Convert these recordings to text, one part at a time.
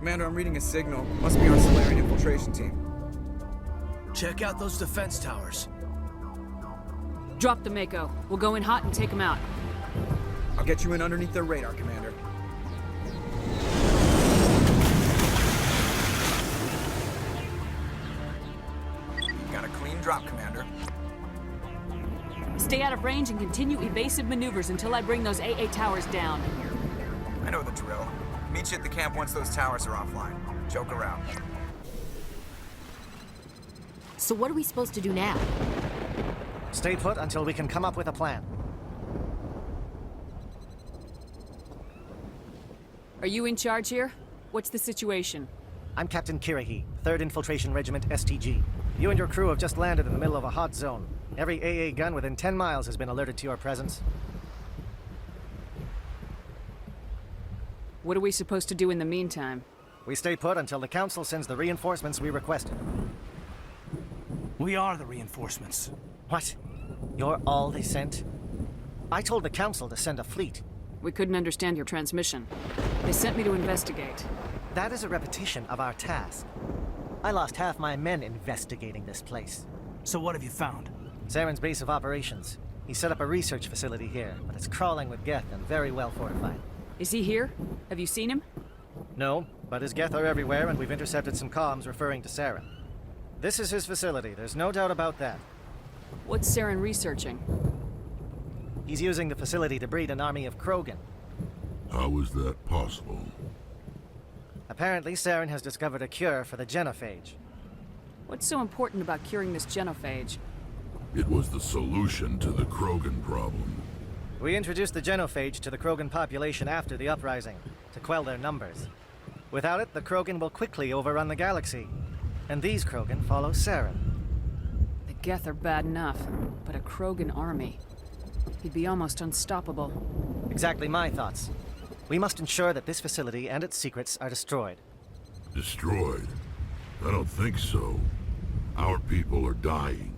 Commander, I'm reading a signal. Must be our Solarian infiltration team. Check out those defense towers. Drop the Mako. We'll go in hot and take them out. I'll get you in underneath their radar, Commander. Got a clean drop, Commander. Stay out of range and continue evasive maneuvers until I bring those AA towers down. I know the drill. Meet you at the camp once those towers are offline. Joke around. So what are we supposed to do now? Stay put until we can come up with a plan. Are you in charge here? What's the situation? I'm Captain Kirahi, 3rd Infiltration Regiment STG. You and your crew have just landed in the middle of a hot zone. Every AA gun within 10 miles has been alerted to your presence. What are we supposed to do in the meantime? We stay put until the Council sends the reinforcements we requested. We are the reinforcements. What? You're all they sent? I told the Council to send a fleet. We couldn't understand your transmission. They sent me to investigate. That is a repetition of our task. I lost half my men investigating this place. So what have you found? Saren's base of operations. He set up a research facility here, but it's crawling with Geth and very well fortified. Is he here? Have you seen him? No, but his Geth are everywhere and we've intercepted some comms referring to Saren. This is his facility, there's no doubt about that. What's Saren researching? He's using the facility to breed an army of Krogan. How is that possible? Apparently, Saren has discovered a cure for the genophage. What's so important about curing this genophage? It was the solution to the Krogan problem. We introduced the genophage to the Krogan population after the uprising, to quell their numbers. Without it, the Krogan will quickly overrun the galaxy. And these Krogan follow Saren. The Geth are bad enough, but a Krogan army. He'd be almost unstoppable. Exactly my thoughts. We must ensure that this facility and its secrets are destroyed. Destroyed? I don't think so. Our people are dying.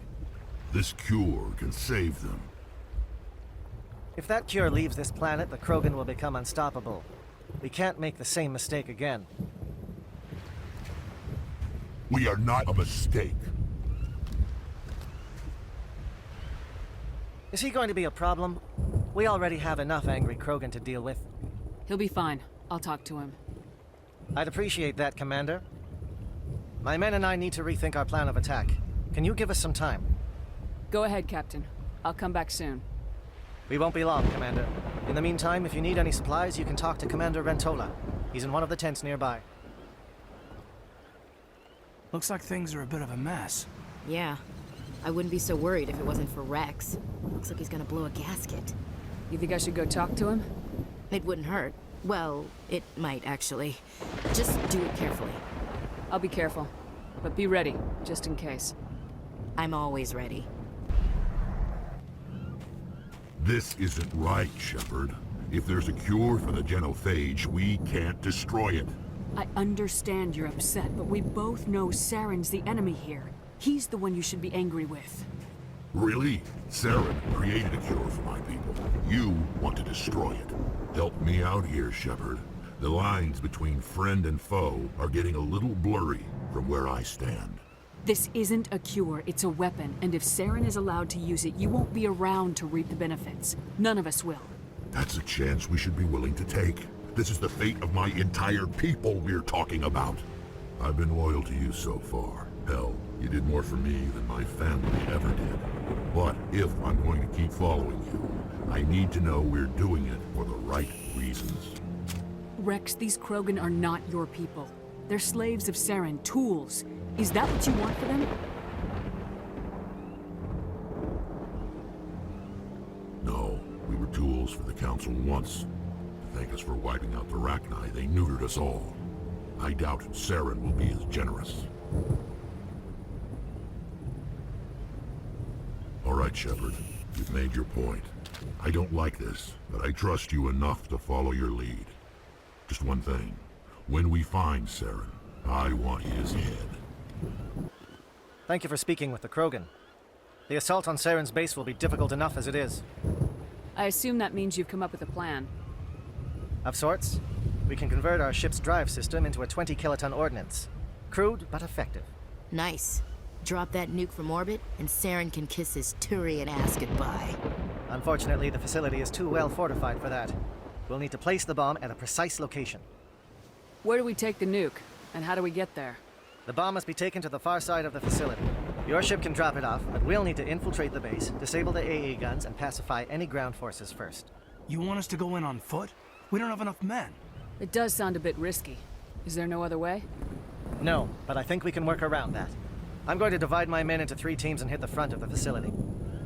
This cure can save them. If that cure leaves this planet, the Krogan will become unstoppable. We can't make the same mistake again. We are not a mistake. Is he going to be a problem? We already have enough angry Krogan to deal with. He'll be fine. I'll talk to him. I'd appreciate that, Commander. My men and I need to rethink our plan of attack. Can you give us some time? Go ahead, Captain. I'll come back soon. We won't be long, Commander. In the meantime, if you need any supplies, you can talk to Commander Rentola. He's in one of the tents nearby. Looks like things are a bit of a mess. Yeah. I wouldn't be so worried if it wasn't for Rex. Looks like he's gonna blow a gasket. You think I should go talk to him? It wouldn't hurt. Well, it might actually. Just do it carefully. I'll be careful. But be ready, just in case. I'm always ready. This isn't right, Shepard. If there's a cure for the genophage, we can't destroy it. I understand you're upset, but we both know Saren's the enemy here. He's the one you should be angry with. Really? Saren created a cure for my people. You want to destroy it. Help me out here, Shepard. The lines between friend and foe are getting a little blurry from where I stand. This isn't a cure, it's a weapon, and if Saren is allowed to use it, you won't be around to reap the benefits. None of us will. That's a chance we should be willing to take. This is the fate of my entire people we're talking about. I've been loyal to you so far. Hell, you did more for me than my family ever did. But if I'm going to keep following you, I need to know we're doing it for the right reasons. Rex, these Krogan are not your people. They're slaves of Saren, tools. Is that what you want for them? No, we were tools for the Council once. To thank us for wiping out the Rachni, they neutered us all. I doubt Saren will be as generous. All right, Shepard. You've made your point. I don't like this, but I trust you enough to follow your lead. Just one thing. When we find Saren, I want his head. Thank you for speaking with the Krogan. The assault on Saren's base will be difficult enough as it is. I assume that means you've come up with a plan. Of sorts. we can convert our ship's drive system into a 20-kiloton ordnance. Crude, but effective. Nice. Drop that nuke from orbit, and Saren can kiss his Turian ass goodbye. Unfortunately, the facility is too well fortified for that. We'll need to place the bomb at a precise location. Where do we take the nuke? And how do we get there? The bomb must be taken to the far side of the facility. Your ship can drop it off, but we'll need to infiltrate the base, disable the AA guns, and pacify any ground forces first. You want us to go in on foot? We don't have enough men. It does sound a bit risky. Is there no other way? No, but I think we can work around that. I'm going to divide my men into 3 teams and hit the front of the facility.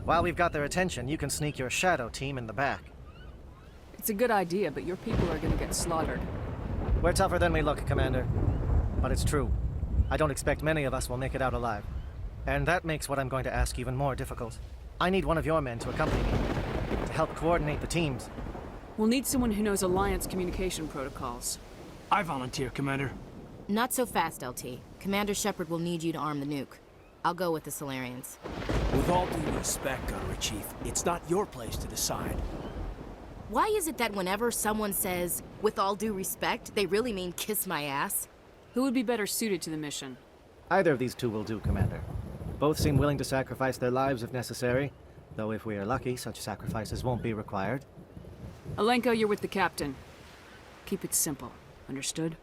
While we've got their attention, you can sneak your shadow team in the back. It's a good idea, but your people are gonna get slaughtered. We're tougher than we look, Commander. But it's true. I don't expect many of us will make it out alive. And that makes what I'm going to ask even more difficult. I need one of your men to accompany me, to help coordinate the teams. We'll need someone who knows Alliance communication protocols. I volunteer, Commander. Not so fast, LT. Commander Shepard will need you to arm the nuke. I'll go with the Solarians. With all due respect, Gunnery Chief, it's not your place to decide. Why is it that whenever someone says, with all due respect, they really mean kiss my ass? Who would be better suited to the mission? Either of these 2 will do, Commander. Both seem willing to sacrifice their lives if necessary, though if we are lucky, such sacrifices won't be required. Alenko, you're with the captain. Keep it simple. Understood?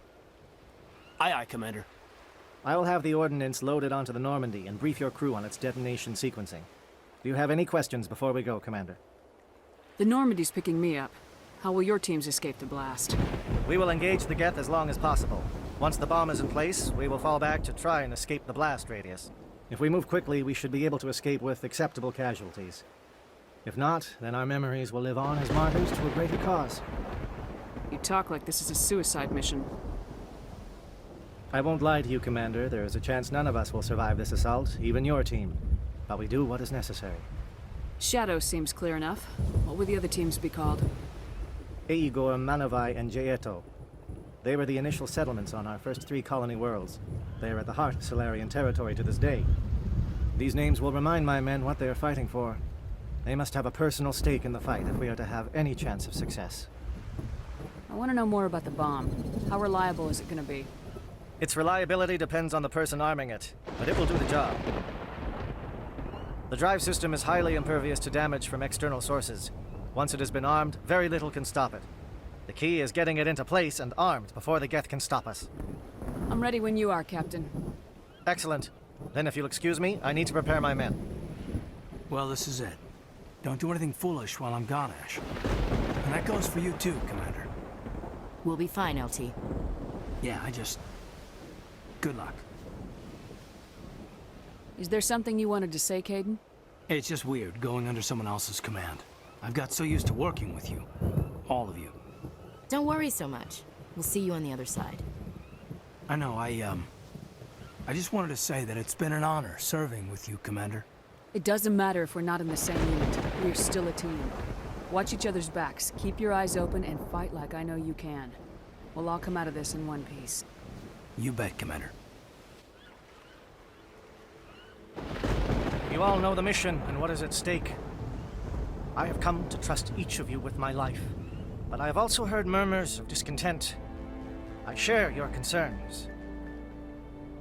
Aye, aye, Commander. I will have the ordnance loaded onto the Normandy and brief your crew on its detonation sequencing. Do you have any questions before we go, Commander? The Normandy's picking me up. How will your teams escape the blast? We will engage the Geth as long as possible. Once the bomb is in place, we will fall back to try and escape the blast radius. If we move quickly, we should be able to escape with acceptable casualties. If not, then our memories will live on as martyrs to a greater cause. You talk like this is a suicide mission. I won't lie to you, Commander. There is a chance none of us will survive this assault, even your team. But we do what is necessary. Shadow seems clear enough. What would the other teams be called? Eigor, Manavai, and Jaeto. They were the initial settlements on our first 3 colony worlds. They are at the heart of Solarian territory to this day. These names will remind my men what they are fighting for. They must have a personal stake in the fight if we are to have any chance of success. I want to know more about the bomb. How reliable is it going to be? Its reliability depends on the person arming it, but it will do the job. The drive system is highly impervious to damage from external sources. Once it has been armed, very little can stop it. The key is getting it into place and armed before the Geth can stop us. I'm ready when you are, Captain. Excellent. Then if you'll excuse me, I need to prepare my men. Well, this is it. Don't do anything foolish while I'm gone, Ash. And that goes for you too, Commander. We'll be fine, LT. Yeah, good luck. Is there something you wanted to say, Caden? It's just weird going under someone else's command. I've got so used to working with you. All of you. Don't worry so much. We'll see you on the other side. I know, I just wanted to say that it's been an honor serving with you, Commander. It doesn't matter if we're not in the same unit. We're still a team. Watch each other's backs, keep your eyes open, and fight like I know you can. We'll all come out of this in one piece. You bet, Commander. You all know the mission and what is at stake. I have come to trust each of you with my life, but I have also heard murmurs of discontent. I share your concerns.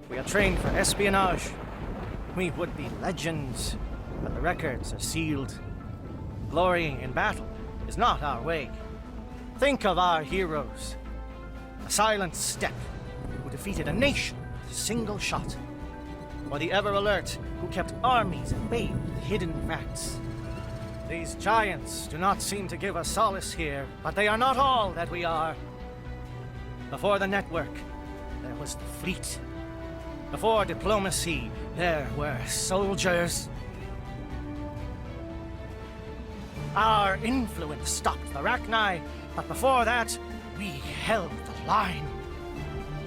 We are trained for espionage. We would be legends, but the records are sealed. Glory in battle is not our way. Think of our heroes. A silent step who defeated a nation with a single shot. Or the ever-alert who kept armies at bay with hidden rats. These giants do not seem to give us solace here, but they are not all that we are. Before the network, there was the fleet. Before diplomacy, there were soldiers. Our influence stopped the Rachni, but before that, we held the line.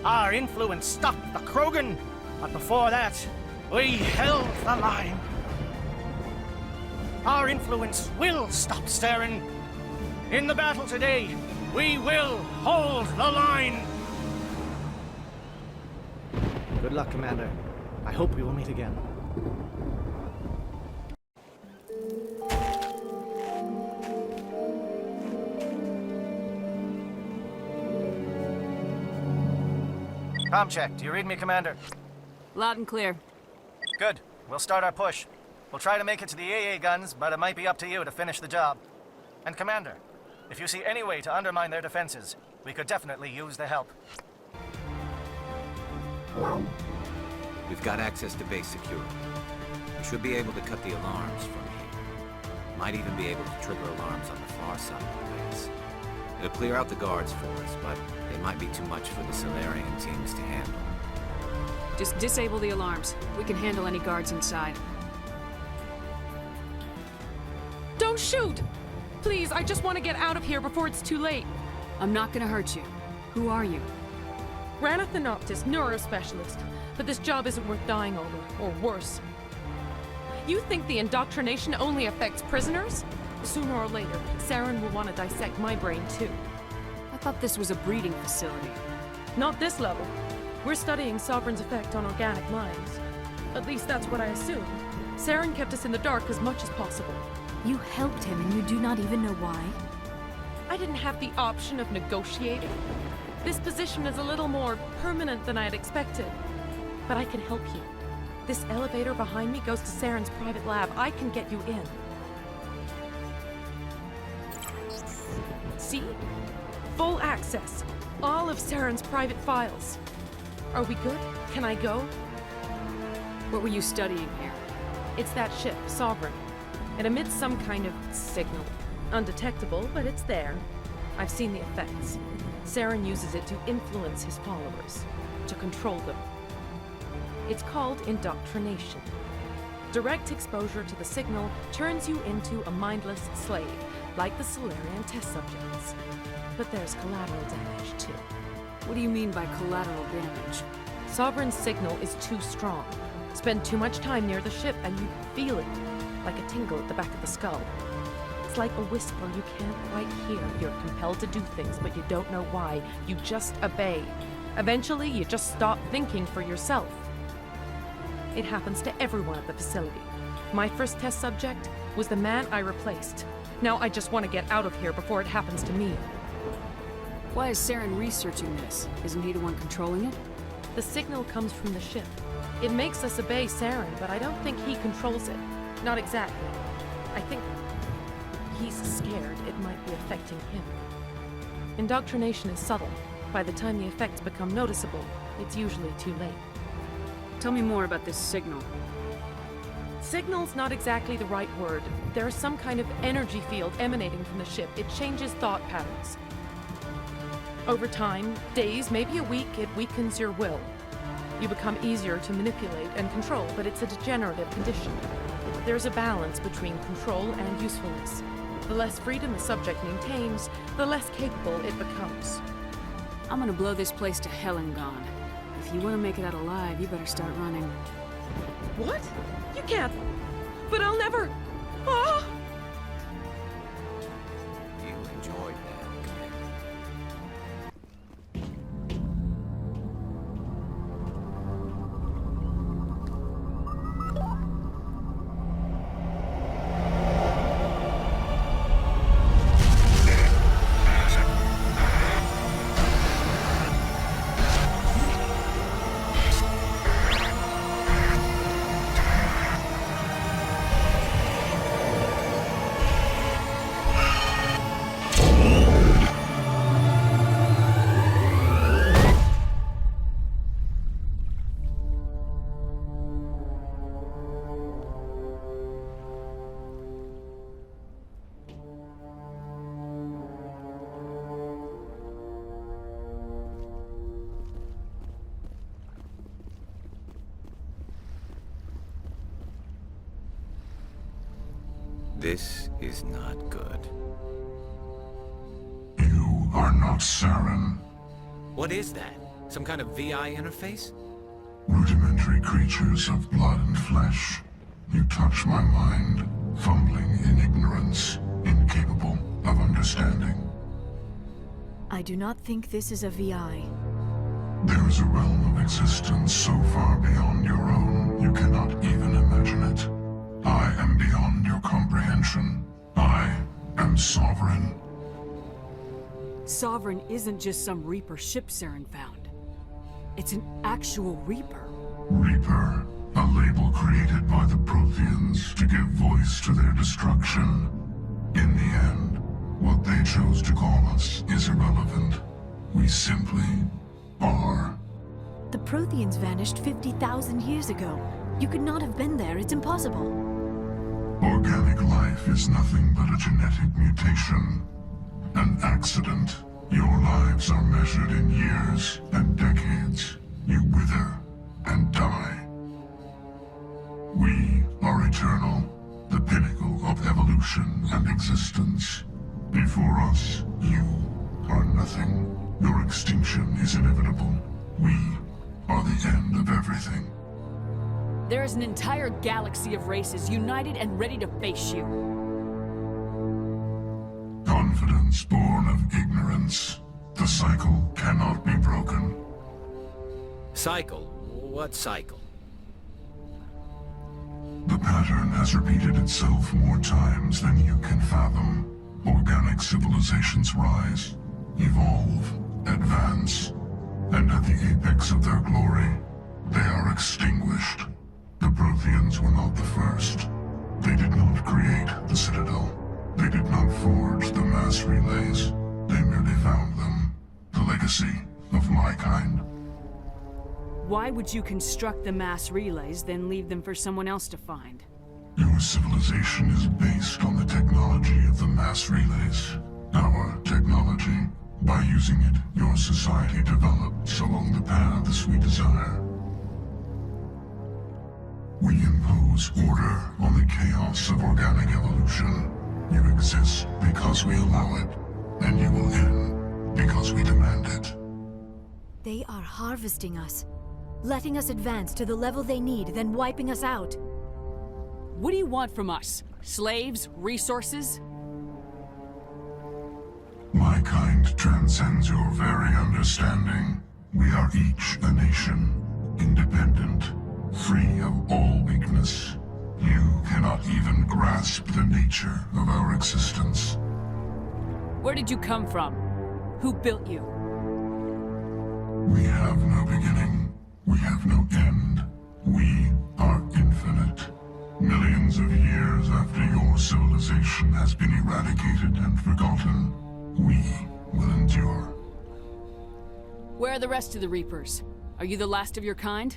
Our influence stopped the Krogan, but before that, we held the line. Our influence will stop Saren. In the battle today, we will hold the line. Good luck, Commander. I hope we will meet again. Com check. Do you read me, Commander? Loud and clear. Good. We'll start our push. We'll try to make it to the AA guns, but it might be up to you to finish the job. And Commander, if you see any way to undermine their defenses, we could definitely use the help. We've got access to base security. We should be able to cut the alarms from here. Might even be able to trigger alarms on the far side of the base. It'll clear out the guards for us, but they might be too much for the Solarian teams to handle. Just disable the alarms. We can handle any guards inside. Don't shoot! Please, I just want to get out of here before it's too late. I'm not gonna hurt you. Who are you? Ranathanoptis, neurospecialist. But this job isn't worth dying over, or worse. You think the indoctrination only affects prisoners? Sooner or later, Saren will want to dissect my brain too. I thought this was a breeding facility. Not this level. We're studying Sovereign's effect on organic minds. At least that's what I assume. Saren kept us in the dark as much as possible. You helped him and you do not even know why? I didn't have the option of negotiating. This position is a little more permanent than I had expected. But I can help you. This elevator behind me goes to Saren's private lab. I can get you in. See? Full access. All of Saren's private files. Are we good? Can I go? What were you studying here? It's that ship, Sovereign. It emits some kind of signal. Undetectable, but it's there. I've seen the effects. Saren uses it to influence his followers, to control them. It's called indoctrination. Direct exposure to the signal turns you into a mindless slave, like the Solarian test subjects. But there's collateral damage, too. What do you mean by collateral damage? Sovereign's signal is too strong. Spend too much time near the ship and you feel it, like a tingle at the back of the skull. It's like a whisper you can't quite hear. You're compelled to do things, but you don't know why. You just obey. Eventually, you just stop thinking for yourself. It happens to everyone at the facility. My first test subject was the man I replaced. Now I just want to get out of here before it happens to me. Why is Saren researching this? Isn't he the one controlling it? The signal comes from the ship. It makes us obey Saren, but I don't think he controls it. Not exactly. I think he's scared it might be affecting him. Indoctrination is subtle. By the time the effects become noticeable, it's usually too late. Tell me more about this signal. Signal's not exactly the right word. There's some kind of energy field emanating from the ship. It changes thought patterns. Over time, days, maybe a week, it weakens your will. You become easier to manipulate and control, but it's a degenerative condition. There's a balance between control and usefulness. The less freedom a subject maintains, the less capable it becomes. I'm gonna blow this place to hell and gone. If you want to make it out alive, you better start running. What? You can't. But I'll never. Ah! You enjoyed that, Commander. This is not good. You are not Saren. What is that? Some kind of VI interface? Rudimentary creatures of blood and flesh. You touch my mind, fumbling in ignorance, incapable of understanding. I do not think this is a VI. There is a realm of existence so far beyond your own, you cannot even imagine it. I am beyond your comprehension. I am Sovereign. Sovereign isn't just some Reaper ship Saren found. It's an actual Reaper. Reaper, a label created by the Protheans to give voice to their destruction. In the end, what they chose to call us is irrelevant. We simply are. The Protheans vanished 50,000 years ago. You could not have been there. It's impossible. Organic life is nothing but a genetic mutation. An accident. Your lives are measured in years and decades. You wither and die. We are eternal, the pinnacle of evolution and existence. Before us, you are nothing. Your extinction is inevitable. We are the end of everything. There is an entire galaxy of races united and ready to face you. Confidence born of ignorance. The cycle cannot be broken. Cycle? What cycle? The pattern has repeated itself more times than you can fathom. Organic civilizations rise, evolve, advance, and at the apex of their glory, they are extinguished. The Protheans were not the first. They did not create the Citadel. They did not forge the mass relays. They merely found them. The legacy of my kind. Why would you construct the mass relays, then leave them for someone else to find? Your civilization is based on the technology of the mass relays. Our technology. By using it, your society develops along the paths we desire. We impose order on the chaos of organic evolution. You exist because we allow it, and you will end because we demand it. They are harvesting us, letting us advance to the level they need, then wiping us out. What do you want from us? Slaves? Resources? My kind transcends your very understanding. We are each a nation, independent, free of all weakness. You cannot even grasp the nature of our existence. Where did you come from? Who built you? We have no beginning. We have no end. We are infinite. Millions of years after your civilization has been eradicated and forgotten, we will endure. Where are the rest of the Reapers? Are you the last of your kind?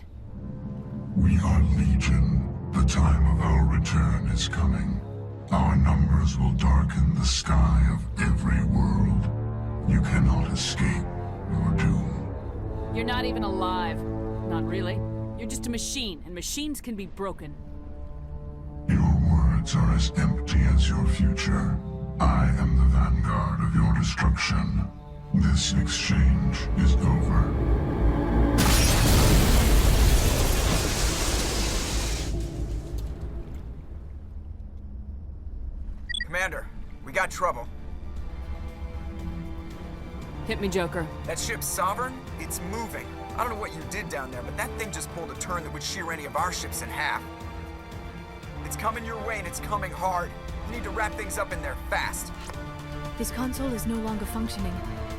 We are Legion. The time of our return is coming. Our numbers will darken the sky of every world. You cannot escape your doom. You're not even alive. Not really. You're just a machine, and machines can be broken. Your words are as empty as your future. I am the vanguard of your destruction. This exchange is over. Commander, we got trouble. Hit me, Joker. That ship's Sovereign? It's moving. I don't know what you did down there, but that thing just pulled a turn that would shear any of our ships in half. It's coming your way, and it's coming hard. You need to wrap things up in there fast. This console is no longer functioning.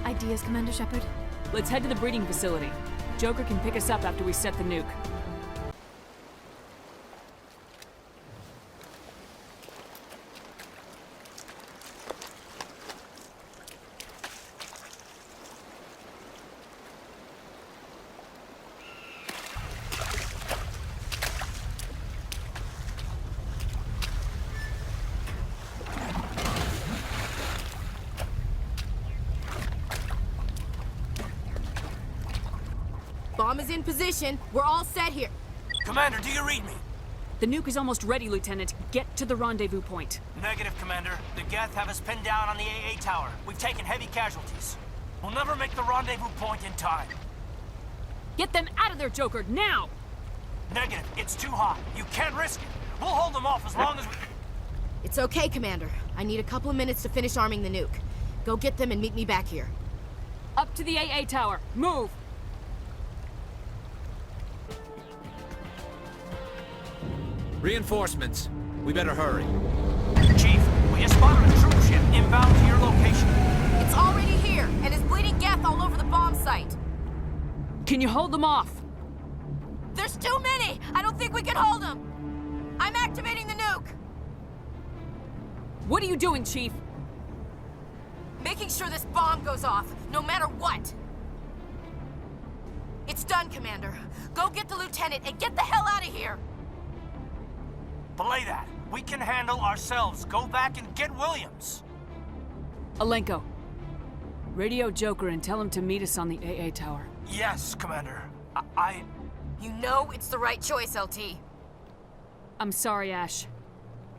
Ideas, Commander Shepard? Let's head to the breeding facility. Joker can pick us up after we set the nuke. Bomb is in position. We're all set here. Commander, do you read me? The nuke is almost ready, Lieutenant. Get to the rendezvous point. Negative, Commander. The Geth have us pinned down on the AA tower. We've taken heavy casualties. We'll never make the rendezvous point in time. Get them out of there, Joker, now! Negative. It's too hot. You can't risk it. We'll hold them off as long as we... It's okay, Commander. I need a couple of minutes to finish arming the nuke. Go get them and meet me back here. Up to the AA tower. Move! Reinforcements. We better hurry. Chief, we just spotted a troop ship inbound to your location. It's already here, and is bleeding Geth all over the bomb site. Can you hold them off? There's too many! I don't think we can hold them! I'm activating the nuke! What are you doing, Chief? Making sure this bomb goes off, no matter what! It's done, Commander. Go get the lieutenant and get the hell out of here! Belay that. We can handle ourselves. Go back and get Williams. Alenko. Radio Joker and tell him to meet us on the AA tower. Yes, Commander. You know it's the right choice, LT. I'm sorry, Ash.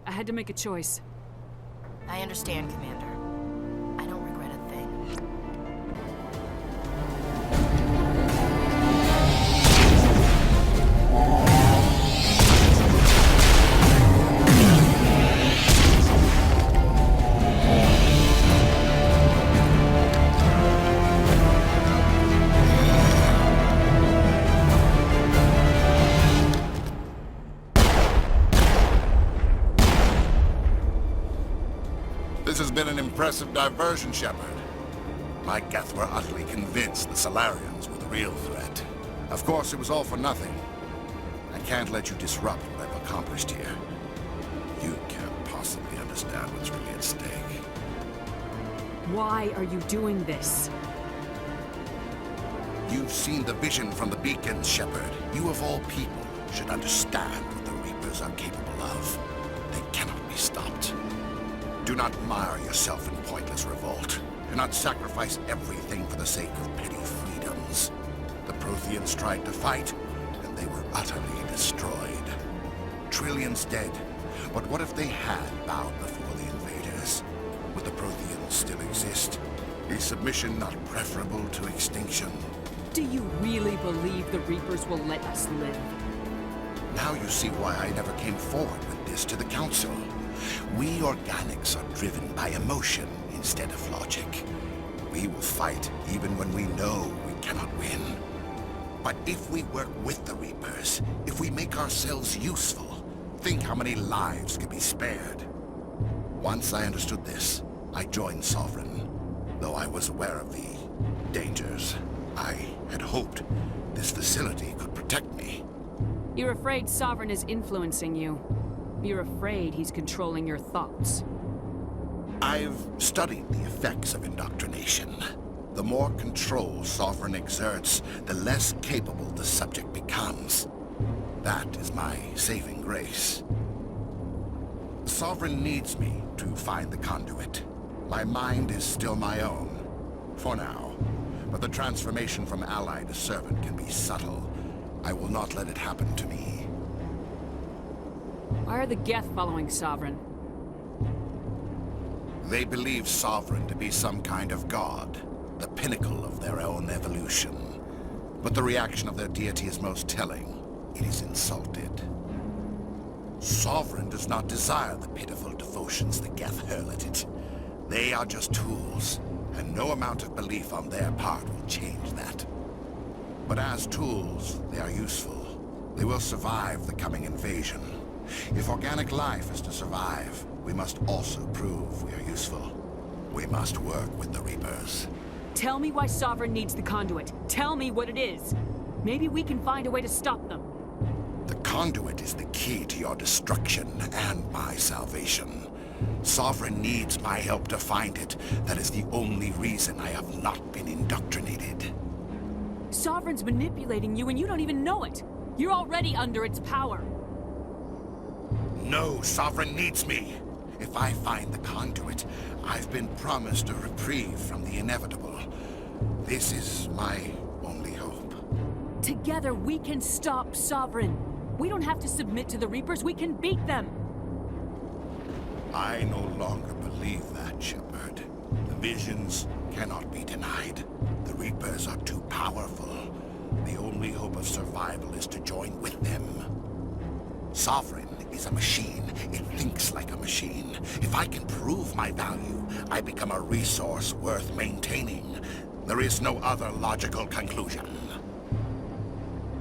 I had to make a choice. I understand, Commander. I don't regret a thing. This has been an impressive diversion, Shepard. My Geth were utterly convinced the Solarians were the real threat. Of course, it was all for nothing. I can't let you disrupt what I've accomplished here. You can't possibly understand what's really at stake. Why are you doing this? You've seen the vision from the beacons, Shepard. You of all people should understand what the Reapers are capable of. They cannot be stopped. Do not mire yourself in pointless revolt. Do not sacrifice everything for the sake of petty freedoms. The Protheans tried to fight, and they were utterly destroyed. Trillions dead. But what if they had bowed before the invaders? Would the Protheans still exist? Is submission not preferable to extinction? Do you really believe the Reapers will let us live? Now you see why I never came forward with this to the Council. We organics are driven by emotion instead of logic. We will fight even when we know we cannot win. But if we work with the Reapers, if we make ourselves useful, think how many lives could be spared. Once I understood this, I joined Sovereign. Though I was aware of the dangers, I had hoped this facility could protect me. You're afraid Sovereign is influencing you. You're afraid he's controlling your thoughts. I've studied the effects of indoctrination. The more control Sovereign exerts, the less capable the subject becomes. That is my saving grace. Sovereign needs me to find the conduit. My mind is still my own, for now. But the transformation from ally to servant can be subtle. I will not let it happen to me. Why are the Geth following Sovereign? They believe Sovereign to be some kind of god, the pinnacle of their own evolution. But the reaction of their deity is most telling. It is insulted. Sovereign does not desire the pitiful devotions the Geth hurl at it. They are just tools, and no amount of belief on their part will change that. But as tools, they are useful. They will survive the coming invasion. If organic life is to survive, we must also prove we are useful. We must work with the Reapers. Tell me why Sovereign needs the conduit. Tell me what it is. Maybe we can find a way to stop them. The conduit is the key to your destruction and my salvation. Sovereign needs my help to find it. That is the only reason I have not been indoctrinated. Sovereign's manipulating you and you don't even know it. You're already under its power. No, Sovereign needs me. If I find the conduit, I've been promised a reprieve from the inevitable. This is my only hope. Together we can stop Sovereign. We don't have to submit to the Reapers, we can beat them. I no longer believe that, Shepard. The visions cannot be denied. The Reapers are too powerful. The only hope of survival is to join with them. Sovereign is a machine. It thinks like a machine. If I can prove my value, I become a resource worth maintaining. There is no other logical conclusion.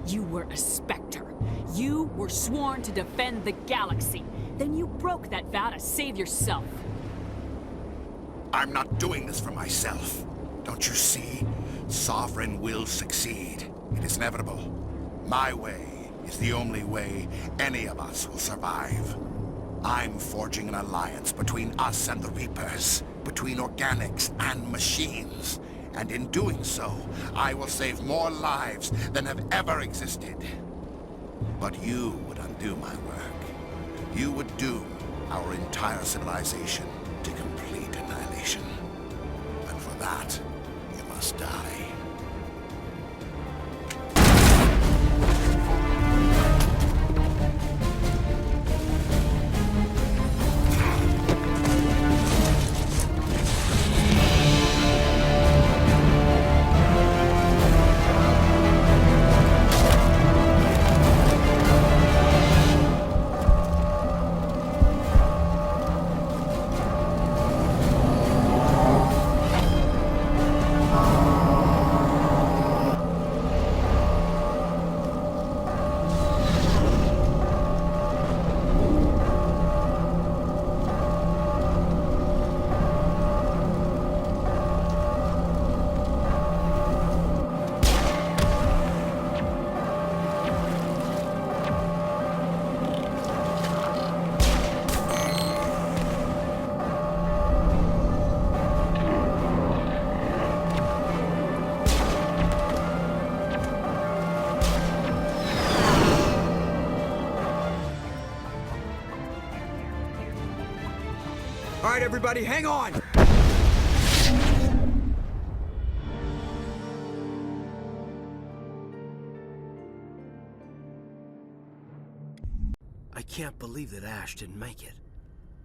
You were a Spectre. You were sworn to defend the galaxy. Then you broke that vow to save yourself. I'm not doing this for myself. Don't you see? Sovereign will succeed. It is inevitable. My way is the only way any of us will survive. I'm forging an alliance between us and the Reapers, between organics and machines. And in doing so, I will save more lives than have ever existed. But you would undo my work. You would doom our entire civilization to complete annihilation. And for that, you must die. All right, everybody, hang on! I can't believe that Ash didn't make it.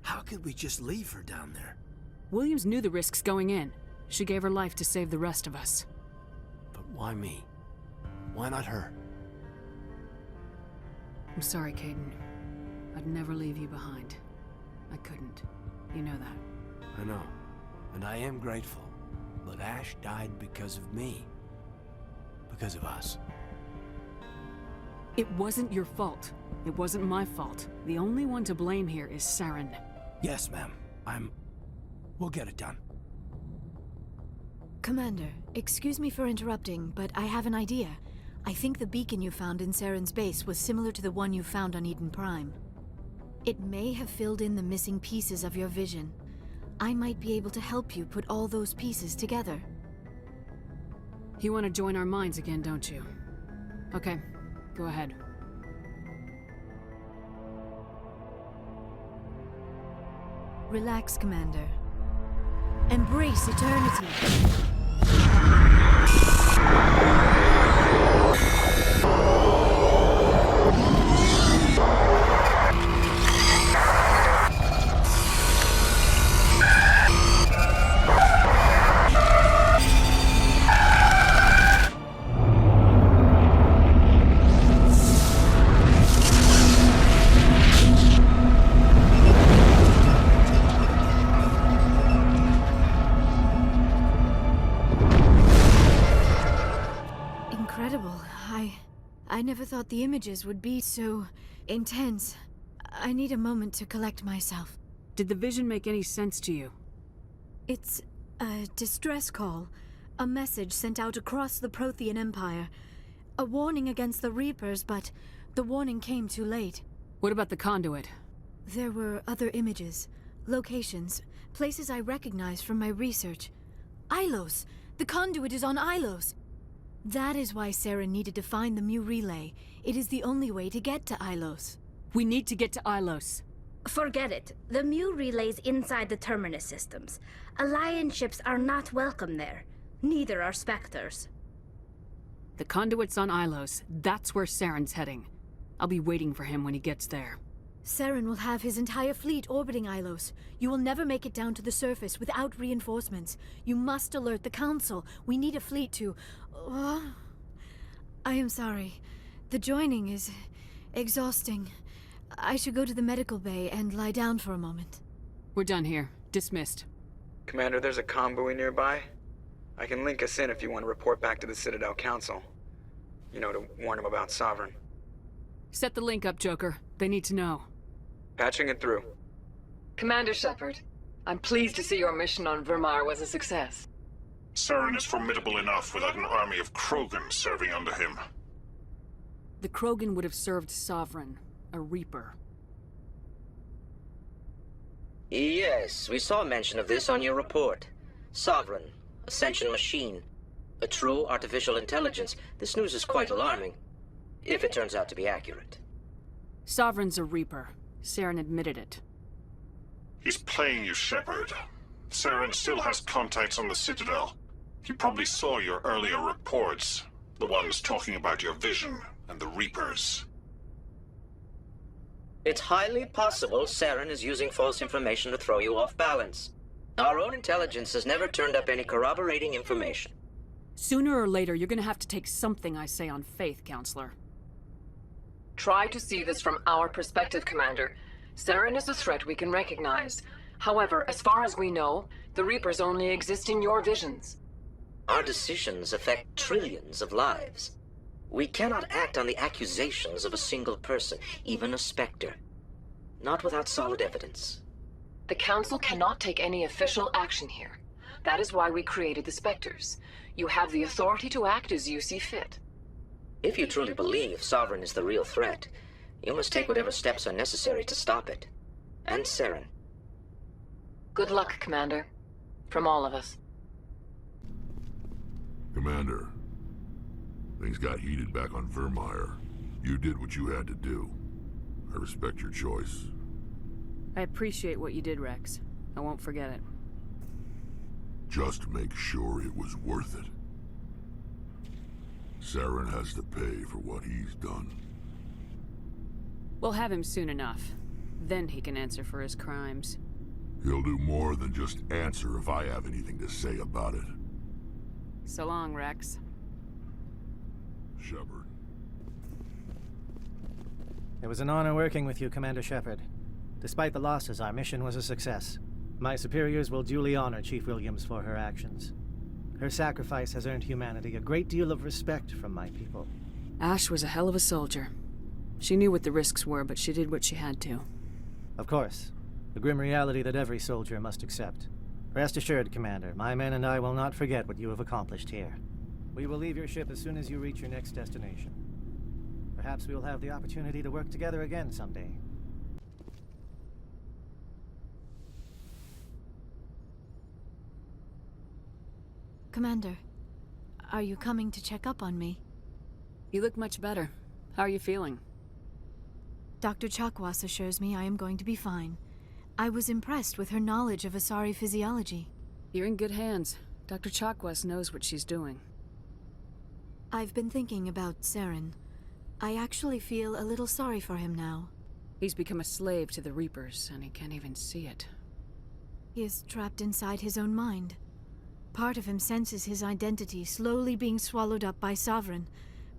How could we just leave her down there? Williams knew the risks going in. She gave her life to save the rest of us. But why me? Why not her? I'm sorry, Caden. I'd never leave you behind. I couldn't. You know that. I know. And I am grateful. But Ash died because of me. Because of us. It wasn't your fault. It wasn't my fault. The only one to blame here is Saren. Yes, ma'am. We'll get it done. Commander, excuse me for interrupting, but I have an idea. I think the beacon you found in Saren's base was similar to the one you found on Eden Prime. It may have filled in the missing pieces of your vision. I might be able to help you put all those pieces together. You want to join our minds again, don't you? Okay, go ahead. Relax, Commander. Embrace eternity. I never thought the images would be so intense. I need a moment to collect myself. Did the vision make any sense to you? It's a distress call. A message sent out across the Prothean Empire. A warning against the Reapers, but the warning came too late. What about the conduit? There were other images, locations, places I recognized from my research. Ilos! The conduit is on Ilos! That is why Saren needed to find the Mu relay. It is the only way to get to Ilos. We need to get to Ilos. Forget it. The Mu relay's inside the Terminus systems. Alliance ships are not welcome there. Neither are Spectres. The conduit's on Ilos. That's where Saren's heading. I'll be waiting for him when he gets there. Saren will have his entire fleet orbiting Ilos. You will never make it down to the surface without reinforcements. You must alert the Council. We need a fleet to... I am sorry. The joining is exhausting. I should go to the medical bay and lie down for a moment. We're done here. Dismissed. Commander, there's a convoy nearby. I can link us in if you want to report back to the Citadel Council. You know, to warn them about Sovereign. Set the link up, Joker. They need to know. Patching it through. Commander Shepard, I'm pleased to see your mission on Vermar was a success. Saren is formidable enough without an army of Krogan serving under him. The Krogan would have served Sovereign, a Reaper. Yes, we saw mention of this on your report. Sovereign, Ascension machine, a true artificial intelligence. This news is quite alarming, if it turns out to be accurate. Sovereign's a Reaper. Saren admitted it. He's playing you, Shepard. Saren still has contacts on the Citadel. He probably saw your earlier reports, the ones talking about your vision and the Reapers. It's highly possible Saren is using false information to throw you off balance. Our own intelligence has never turned up any corroborating information. Sooner or later, you're gonna have to take something I say on faith, Counselor. Try to see this from our perspective, Commander. Saren is a threat we can recognize. However, as far as we know, the Reapers only exist in your visions. Our decisions affect trillions of lives. We cannot act on the accusations of a single person, even a Spectre. Not without solid evidence. The Council cannot take any official action here. That is why we created the Spectres. You have the authority to act as you see fit. If you truly believe Sovereign is the real threat, you must take whatever steps are necessary to stop it. And Saren. Good luck, Commander. From all of us. Commander, things got heated back on Vermeer. You did what you had to do. I respect your choice. I appreciate what you did, Rex. I won't forget it. Just make sure it was worth it. Saren has to pay for what he's done. We'll have him soon enough. Then he can answer for his crimes. He'll do more than just answer if I have anything to say about it. So long, Rex. Shepard. It was an honor working with you, Commander Shepard. Despite the losses, our mission was a success. My superiors will duly honor Chief Williams for her actions. Her sacrifice has earned humanity a great deal of respect from my people. Ash was a hell of a soldier. She knew what the risks were, but she did what she had to. Of course. The grim reality that every soldier must accept. Rest assured, Commander, my men and I will not forget what you have accomplished here. We will leave your ship as soon as you reach your next destination. Perhaps we will have the opportunity to work together again someday. Commander, are you coming to check up on me? You look much better. How are you feeling? Dr. Chakwas assures me I am going to be fine. I was impressed with her knowledge of Asari physiology. You're in good hands. Dr. Chakwas knows what she's doing. I've been thinking about Saren. I actually feel a little sorry for him now. He's become a slave to the Reapers, and he can't even see it. He is trapped inside his own mind. Part of him senses his identity slowly being swallowed up by Sovereign,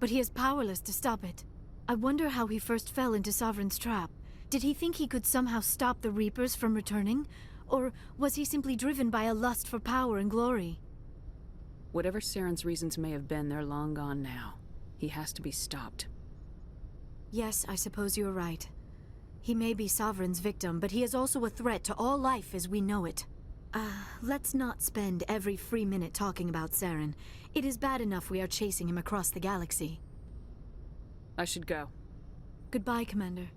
but he is powerless to stop it. I wonder how he first fell into Sovereign's trap. Did he think he could somehow stop the Reapers from returning? Or was he simply driven by a lust for power and glory? Whatever Saren's reasons may have been, they're long gone now. He has to be stopped. Yes, I suppose you're right. He may be Sovereign's victim, but he is also a threat to all life as we know it. Let's not spend every free minute talking about Saren. It is bad enough we are chasing him across the galaxy. I should go. Goodbye, Commander.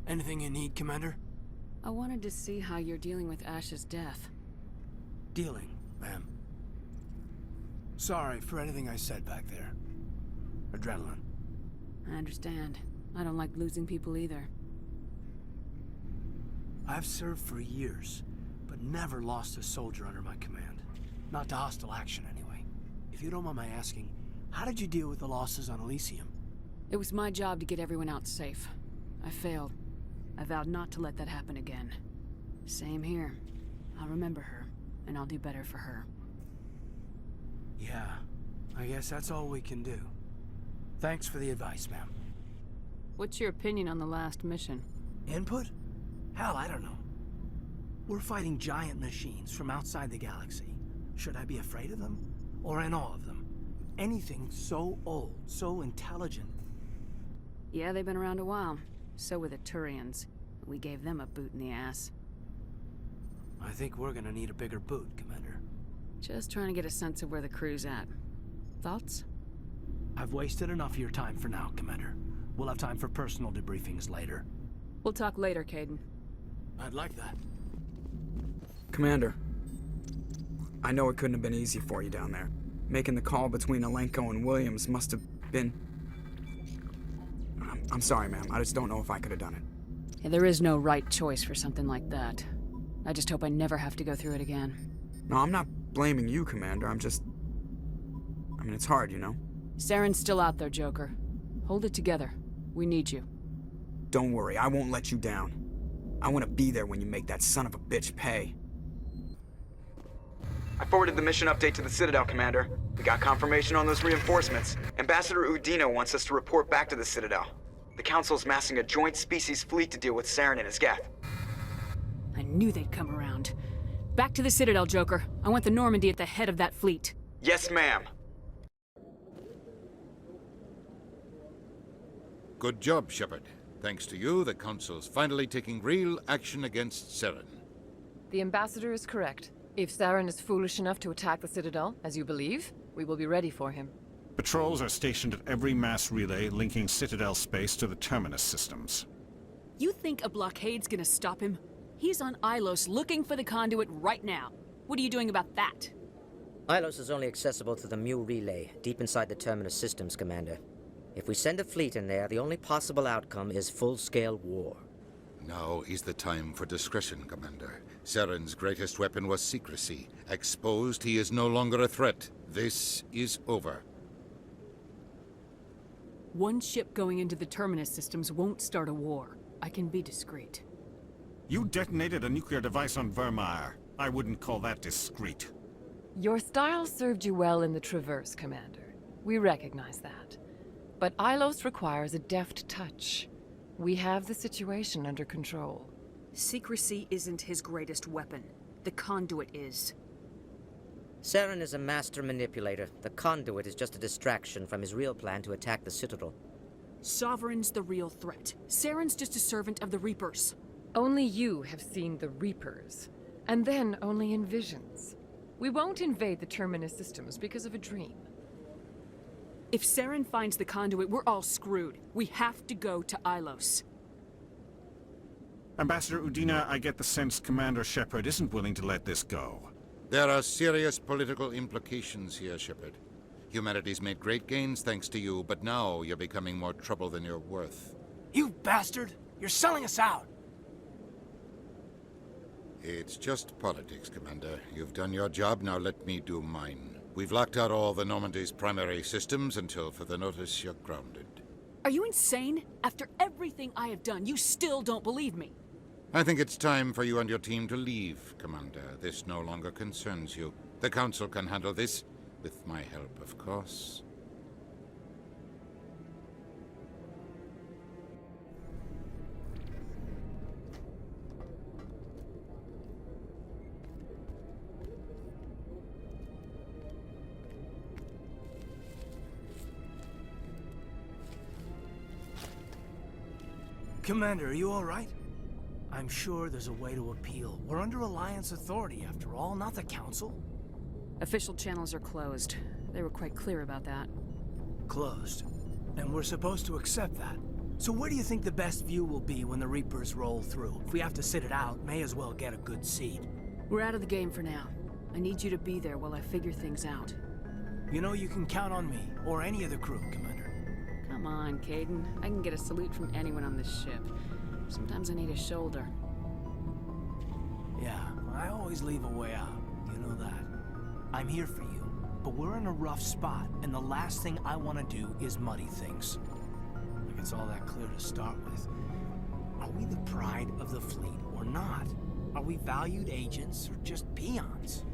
Anything you need, Commander? I wanted to see how you're dealing with Ash's death. Dealing, ma'am. Sorry for anything I said back there. Adrenaline. I understand. I don't like losing people either. I've served for years, but never lost a soldier under my command. Not to hostile action, anyway. If you don't mind my asking, how did you deal with the losses on Elysium? It was my job to get everyone out safe. I failed. I vowed not to let that happen again. Same here. I'll remember her, and I'll do better for her. Yeah, I guess that's all we can do. Thanks for the advice, ma'am. What's your opinion on the last mission? Input? Hell, I don't know. We're fighting giant machines from outside the galaxy. Should I be afraid of them? Or in awe of them? Anything so old, so intelligent. Yeah, they've been around a while. So were the Turians. We gave them a boot in the ass. I think we're gonna need a bigger boot, Commander. Just trying to get a sense of where the crew's at. Thoughts? I've wasted enough of your time for now, Commander. We'll have time for personal debriefings later. We'll talk later, Caden. I'd like that. Commander, I know it couldn't have been easy for you down there. Making the call between Alenko and Williams must have been... I'm sorry, ma'am. I just don't know if I could have done it. Yeah, there is no right choice for something like that. I just hope I never have to go through it again. No, I'm not blaming you, Commander. I mean, it's hard, you know? Saren's still out there, Joker. Hold it together. We need you. Don't worry, I won't let you down. I want to be there when you make that son of a bitch pay. I forwarded the mission update to the Citadel, Commander. We got confirmation on those reinforcements. Ambassador Udino wants us to report back to the Citadel. The Council's massing a joint species fleet to deal with Saren and his Geth. I knew they'd come around. Back to the Citadel, Joker. I want the Normandy at the head of that fleet. Yes, ma'am. Good job, Shepard. Thanks to you, the Council's finally taking real action against Saren. The Ambassador is correct. If Saren is foolish enough to attack the Citadel, as you believe, we will be ready for him. Patrols are stationed at every mass relay linking Citadel space to the Terminus systems. You think a blockade's gonna stop him? He's on Ilos looking for the conduit right now. What are you doing about that? Ilos is only accessible to the Mu relay, deep inside the Terminus systems, Commander. If we send a fleet in there, the only possible outcome is full-scale war. Now is the time for discretion, Commander. Saren's greatest weapon was secrecy. Exposed, he is no longer a threat. This is over. One ship going into the Terminus systems won't start a war. I can be discreet. You detonated a nuclear device on Vermeer. I wouldn't call that discreet. Your style served you well in the Traverse, Commander. We recognize that. But Ilos requires a deft touch. We have the situation under control. Secrecy isn't his greatest weapon. The conduit is. Saren is a master manipulator. The conduit is just a distraction from his real plan to attack the Citadel. Sovereign's the real threat. Saren's just a servant of the Reapers. Only you have seen the Reapers, and then only in visions. We won't invade the Terminus systems because of a dream. If Saren finds the conduit, we're all screwed. We have to go to Ilos. Ambassador Udina, I get the sense Commander Shepard isn't willing to let this go. There are serious political implications here, Shepard. Humanity's made great gains thanks to you, but now you're becoming more trouble than you're worth. You bastard! You're selling us out! It's just politics, Commander. You've done your job, now let me do mine. We've locked out all the Normandy's primary systems until further notice you're grounded. Are you insane? After everything I have done, you still don't believe me. I think it's time for you and your team to leave, Commander. This no longer concerns you. The Council can handle this, with my help, of course. Commander, are you all right? I'm sure there's a way to appeal. We're under Alliance authority, after all, not the Council. Official channels are closed. They were quite clear about that. Closed. And we're supposed to accept that. So where do you think the best view will be when the Reapers roll through? If we have to sit it out, may as well get a good seat. We're out of the game for now. I need you to be there while I figure things out. You know you can count on me, or any of the crew, Commander. Come on, Caden. I can get a salute from anyone on this ship. Sometimes I need a shoulder. Yeah, I always leave a way out. You know that. I'm here for you, but we're in a rough spot, and the last thing I want to do is muddy things. Like it's all that clear to start with. Are we the pride of the fleet or not? Are we valued agents or just peons?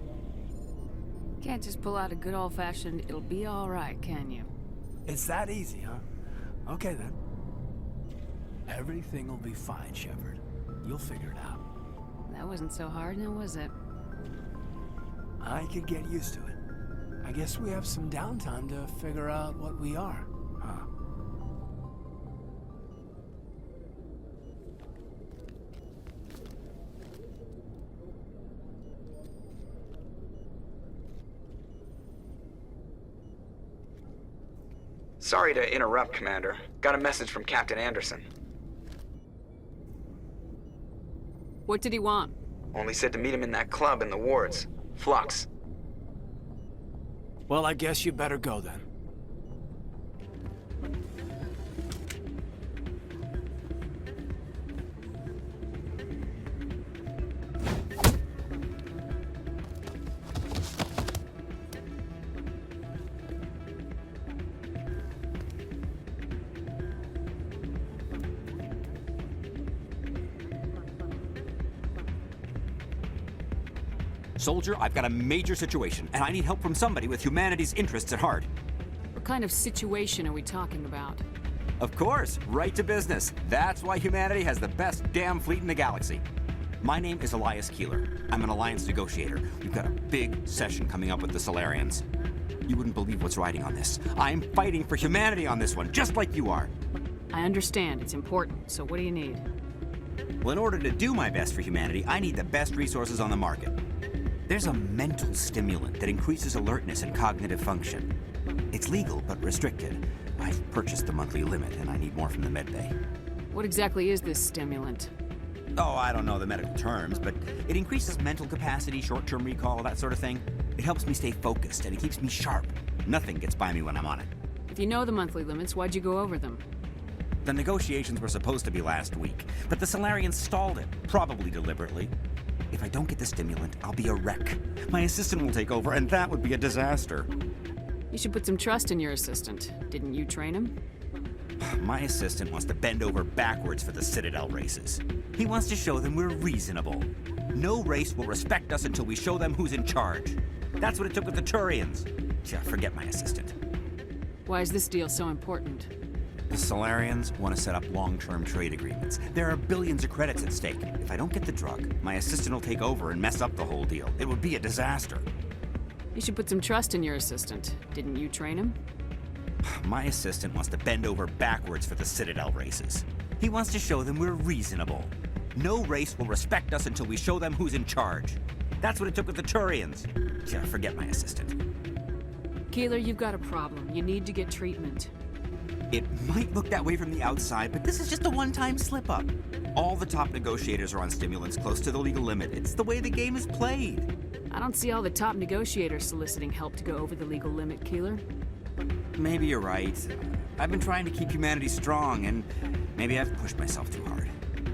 Can't just pull out a good old-fashioned, it'll be all right, can you? It's that easy, huh? Okay, then. Everything will be fine, Shepard. You'll figure it out. That wasn't so hard, now was it? I could get used to it. I guess we have some downtime to figure out what we are, huh? Sorry to interrupt, Commander. Got a message from Captain Anderson. What did he want? Only said to meet him in that club in the wards. Flux. Well, I guess you better go then. Soldier, I've got a major situation, and I need help from somebody with humanity's interests at heart. What kind of situation are we talking about? Of course, right to business. That's why humanity has the best damn fleet in the galaxy. My name is Elias Keeler. I'm an Alliance negotiator. We've got a big session coming up with the Solarians. You wouldn't believe what's riding on this. I'm fighting for humanity on this one, just like you are. I understand. It's important. So what do you need? Well, in order to do my best for humanity, I need the best resources on the market. There's a mental stimulant that increases alertness and cognitive function. It's legal, but restricted. I've purchased the monthly limit, and I need more from the medbay. What exactly is this stimulant? Oh, I don't know the medical terms, but it increases mental capacity, short-term recall, that sort of thing. It helps me stay focused, and it keeps me sharp. Nothing gets by me when I'm on it. If you know the monthly limits, why'd you go over them? The negotiations were supposed to be last week, but the Solarians stalled it, probably deliberately. If I don't get the stimulant, I'll be a wreck. My assistant will take over, and that would be a disaster. You should put some trust in your assistant. Didn't you train him? My assistant wants to bend over backwards for the Citadel races. He wants to show them we're reasonable. No race will respect us until we show them who's in charge. That's what it took with the Turians. Forget my assistant. Why is this deal so important? The Solarians want to set up long-term trade agreements. There are billions of credits at stake. If I don't get the drug, my assistant will take over and mess up the whole deal. It would be a disaster. You should put some trust in your assistant. Didn't you train him? My assistant wants to bend over backwards for the Citadel races. He wants to show them we're reasonable. No race will respect us until we show them who's in charge. That's what it took with the Turians. Forget my assistant. Keeler, you've got a problem. You need to get treatment. It might look that way from the outside, but this is just a one-time slip-up. All the top negotiators are on stimulants close to the legal limit. It's the way the game is played. I don't see all the top negotiators soliciting help to go over the legal limit, Keeler. Maybe you're right. I've been trying to keep humanity strong, and maybe I've pushed myself too hard.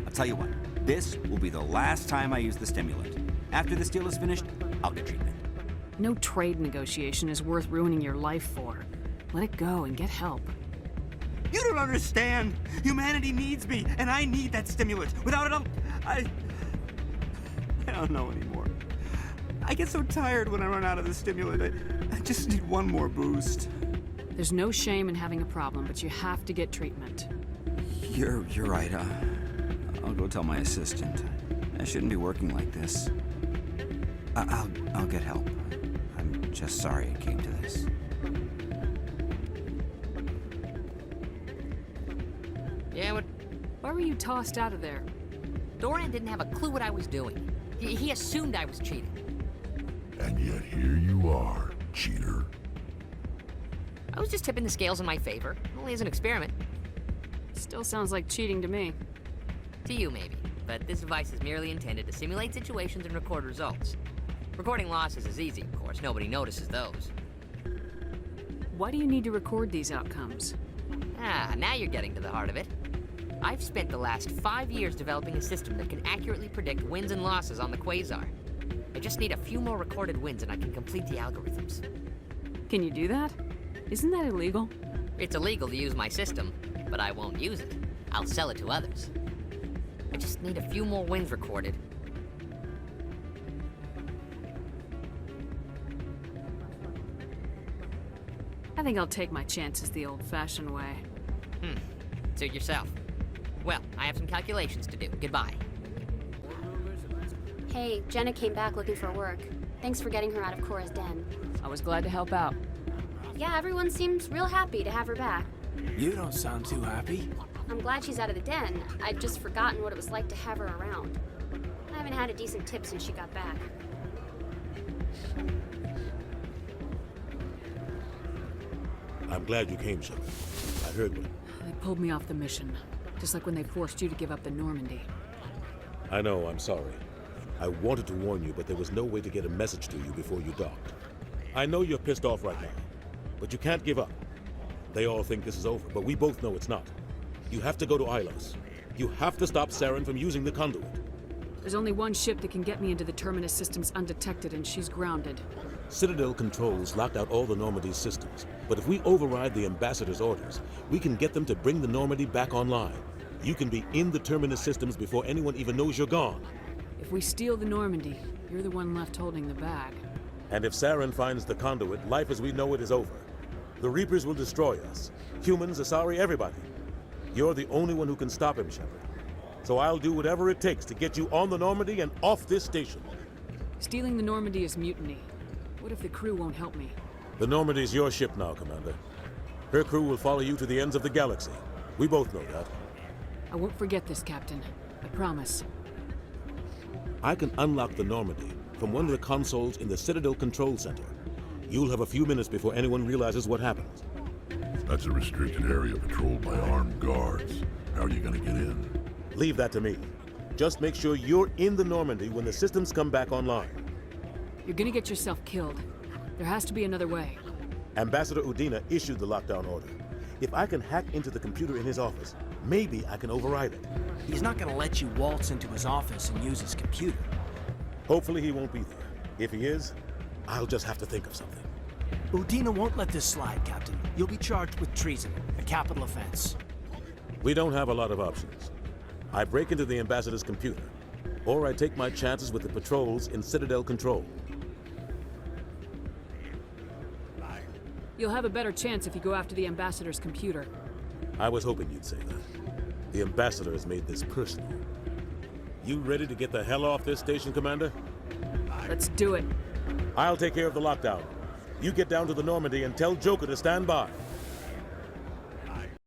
I'll tell you what, this will be the last time I use the stimulant. After this deal is finished, I'll get treatment. No trade negotiation is worth ruining your life for. Let it go and get help. You don't understand. Humanity needs me, and I need that stimulant. Without it, I don't know anymore. I get so tired when I run out of the stimulant. I just need one more boost. There's no shame in having a problem, but you have to get treatment. You're right. I'll go tell my assistant. I shouldn't be working like this. I'll get help. I'm just sorry it came to this. Yeah, what? Why were you tossed out of there? Doran didn't have a clue what I was doing. He assumed I was cheating. And yet here you are, cheater. I was just tipping the scales in my favor, only as an experiment. Still sounds like cheating to me. To you, maybe. But this device is merely intended to simulate situations and record results. Recording losses is easy, of course. Nobody notices those. Why do you need to record these outcomes? Now you're getting to the heart of it. I've spent the last 5 years developing a system that can accurately predict wins and losses on the Quasar. I just need a few more recorded wins and I can complete the algorithms. Can you do that? Isn't that illegal? It's illegal to use my system, but I won't use it. I'll sell it to others. I just need a few more wins recorded. I think I'll take my chances the old-fashioned way. Suit yourself. Well, I have some calculations to do. Goodbye. Hey, Jenna came back looking for work. Thanks for getting her out of Cora's den. I was glad to help out. Yeah, everyone seems real happy to have her back. You don't sound too happy. I'm glad she's out of the den. I'd just forgotten what it was like to have her around. I haven't had a decent tip since she got back. I'm glad you came, Shepard. I heard what... They pulled me off the mission. Just like when they forced you to give up the Normandy. I know, I'm sorry. I wanted to warn you, but there was no way to get a message to you before you docked. I know you're pissed off right now, but you can't give up. They all think this is over, but we both know it's not. You have to go to Ilos. You have to stop Saren from using the conduit. There's only one ship that can get me into the Terminus systems undetected, and she's grounded. Citadel controls locked out all the Normandy's systems, but if we override the Ambassador's orders, we can get them to bring the Normandy back online. You can be in the Terminus systems before anyone even knows you're gone. If we steal the Normandy, you're the one left holding the bag. And if Saren finds the conduit, life as we know it is over. The Reapers will destroy us. Humans, Asari, everybody. You're the only one who can stop him, Shepard. So I'll do whatever it takes to get you on the Normandy and off this station. Stealing the Normandy is mutiny. What if the crew won't help me? The Normandy's your ship now, Commander. Her crew will follow you to the ends of the galaxy. We both know that. I won't forget this, Captain. I promise. I can unlock the Normandy from one of the consoles in the Citadel Control Center. You'll have a few minutes before anyone realizes what happened. That's a restricted area patrolled by armed guards. How are you gonna get in? Leave that to me. Just make sure you're in the Normandy when the systems come back online. You're gonna get yourself killed. There has to be another way. Ambassador Udina issued the lockdown order. If I can hack into the computer in his office, maybe I can override it. He's not gonna let you waltz into his office and use his computer. Hopefully he won't be there. If he is, I'll just have to think of something. Udina won't let this slide, Captain. You'll be charged with treason, a capital offense. We don't have a lot of options. I break into the Ambassador's computer, or I take my chances with the patrols in Citadel Control. You'll have a better chance if you go after the Ambassador's computer. I was hoping you'd say that. The Ambassador has made this personal. You ready to get the hell off this station, Commander? Let's do it. I'll take care of the lockdown. You get down to the Normandy and tell Joker to stand by.